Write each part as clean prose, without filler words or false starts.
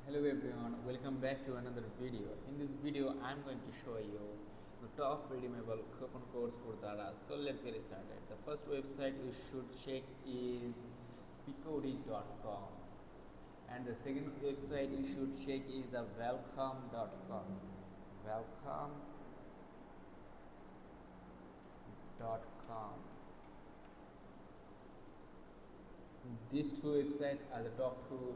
Hello everyone, welcome back to another video. In this video, I'm going to show you the top redeemable coupon codes for Daraz. So let's get started. The first website you should check is picody.com, and the second website you should check is the welcome.com. Welcome.com. These two websites are the top two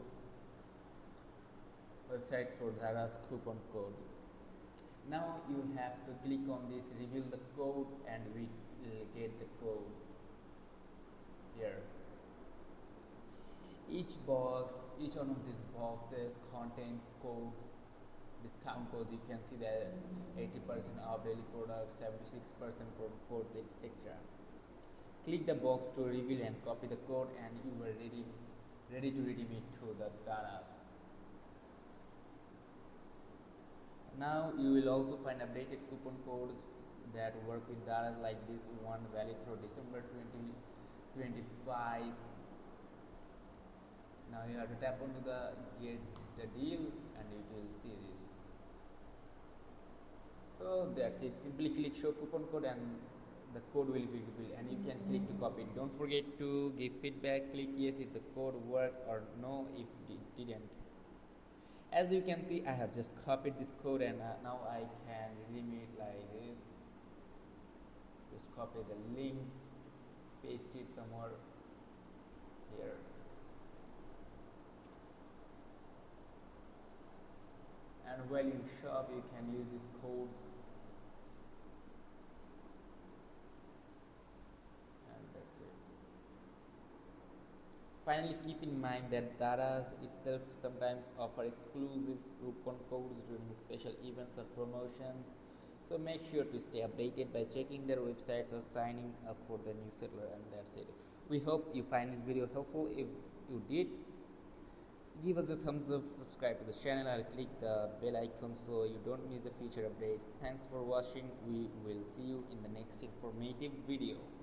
websites for Daraz coupon code. Now you have to click on this reveal the code and we will get the code here. Each one of these boxes contains codes, discount codes. You can see that 80% off daily products, 76% codes, etc. Click the box to reveal and copy the code, and you are ready to redeem it to the Daraz. Now you will also find updated coupon codes that work with Daraz, like this one valid through December 2025. Now you have to tap onto the get the deal and you will see this. So that's it. Simply click show coupon code and the code will be revealed, and you can click to copy it. Don't forget to give feedback. Click yes if the code worked or no if it didn't. As you can see, I have just copied this code, and now I can redeem it like this. Just copy the link, paste it somewhere here. And while you shop, you can use these codes, and that's it. Finally, keep in mind that Daraz itself sometimes offer exclusive coupon codes during special events or promotions. So make sure to stay updated by checking their websites or signing up for the newsletter, and that's it. We hope you find this video helpful. If you did, give us a thumbs up, subscribe to the channel, and click the bell icon so you don't miss the future updates. Thanks for watching. We will see you in the next informative video.